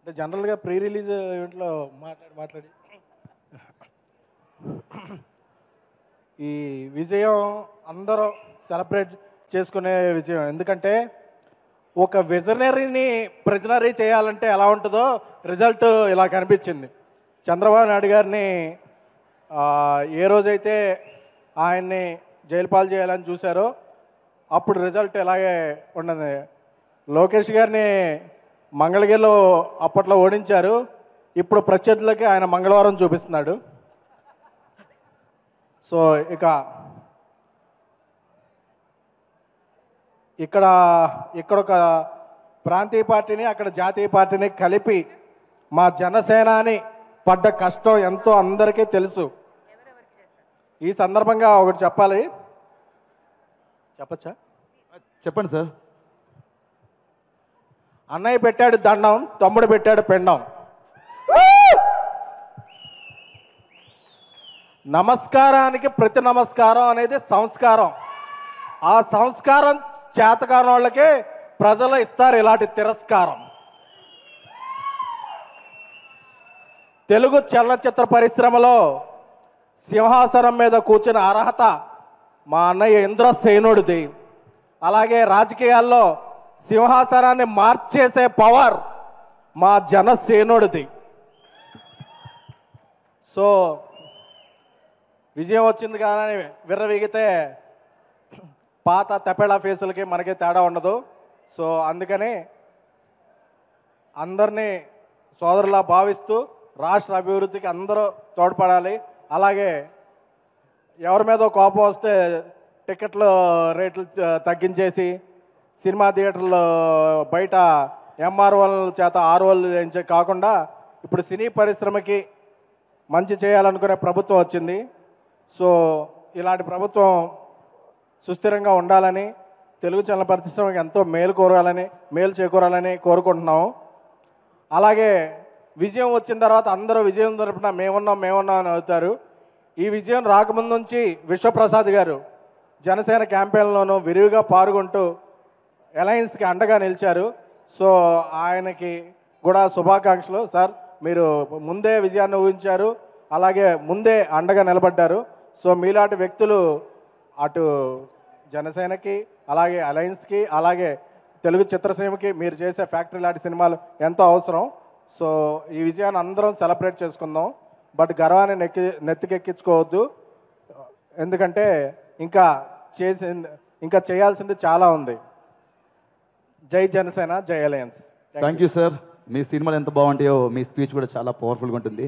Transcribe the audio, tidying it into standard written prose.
అంటే జనరల్గా pre release ఈవెంట్లో మాట్లాడి ఈ విజయం అందరూ సెలబ్రేట్ చేసుకునే విజయం. ఎందుకంటే ఒక విజనరీని ప్రిజనరీ చేయాలంటే ఎలా ఉంటుందో రిజల్ట్ ఇలా కనిపించింది. చంద్రబాబు నాయుడు గారిని ఏ రోజైతే ఆయన్ని జైలు పాలు చేయాలని చూశారో అప్పుడు రిజల్ట్ ఇలాగే ఉన్నది. లోకేష్ గారిని మంగళగిరిలో అప్పట్లో ఓడించారు, ఇప్పుడు ప్రత్యర్థులకి ఆయన మంగళవారం చూపిస్తున్నాడు. సో ఇక్కడ ఒక ప్రాంతీయ పార్టీని అక్కడ జాతీయ పార్టీని కలిపి మా జనసేనాని పడ్డ కష్టం ఎంతో అందరికీ తెలుసు. ఈ సందర్భంగా ఒకటి చెప్పాలి. చెప్పచ్చా? చెప్పండి సార్. అన్నయ్య పెట్టాడు దండం, తమ్ముడు పెట్టాడు పెండం. నమస్కారానికి ప్రతి నమస్కారం అనేది సంస్కారం. ఆ సంస్కారం చేతకాని వాళ్ళకే ప్రజలు ఇస్తారు ఇలాంటి తిరస్కారం. తెలుగు చలనచిత్ర పరిశ్రమలో సింహాసనం మీద కూర్చున్న అర్హత మా అన్నయ్య ఇంద్రసేనుడిది. అలాగే రాజకీయాల్లో సింహాసనాన్ని మార్చేసే పవర్ మా జనసేనుడిది. సో విజయం వచ్చింది కానీ విర్రవీగితే పాత తపేళా ఫేసులకి మనకి తేడా ఉండదు. సో అందుకని అందరినీ సోదరులా భావిస్తూ రాష్ట్ర అభివృద్ధికి అందరూ తోడ్పడాలి. అలాగే ఎవరి మీద కోపం వస్తే టికెట్లు రేట్లు తగ్గించేసి సినిమా థియేటర్లో బయట ఎంఆర్ఓల చేత ఆర్ఓలు చేయించే కాకుండా ఇప్పుడు సినీ పరిశ్రమకి మంచి చేయాలనుకునే ప్రభుత్వం వచ్చింది. సో ఇలాంటి ప్రభుత్వం సుస్థిరంగా ఉండాలని, తెలుగు చలన పరిశ్రమకి ఎంతో మేలు చేకూరాలని కోరుకుంటున్నాము. అలాగే విజయం వచ్చిన తర్వాత అందరూ విజయం తరపున మేమున్నాం అని అవుతారు. ఈ విజయం రాకముందు నుంచి విశ్వప్రసాద్ గారు జనసేన క్యాంపెయిన్లోనూ విరివిగా పాల్గొంటూ అలయన్స్కి అండగా నిలిచారు. సో ఆయనకి కూడా శుభాకాంక్షలు. సార్, మీరు ముందే విజయాన్ని ఊహించారు, అలాగే ముందే అండగా నిలబడ్డారు. సో మీలాంటి వ్యక్తులు అటు జనసేనకి, అలాగే అలయన్స్కి, అలాగే తెలుగు చిత్రసీమకి మీరు చేసే ఫ్యాక్టరీ లాంటి సినిమాలు ఎంతో అవసరం. సో ఈ విజయాన్ని అందరం సెలబ్రేట్ చేసుకుందాం. బట్ గర్వాన్ని నెత్తికెక్కించుకోవద్దు. ఎందుకంటే ఇంకా చేయాల్సింది చాలా ఉంది. జై జనసేన, జై అలయన్స్. Thank you sir. మీ సినిమాలు ఎంత బాగుంటాయో మీ స్పీచ్ కూడా చాలా పవర్ఫుల్గా ఉంటుంది.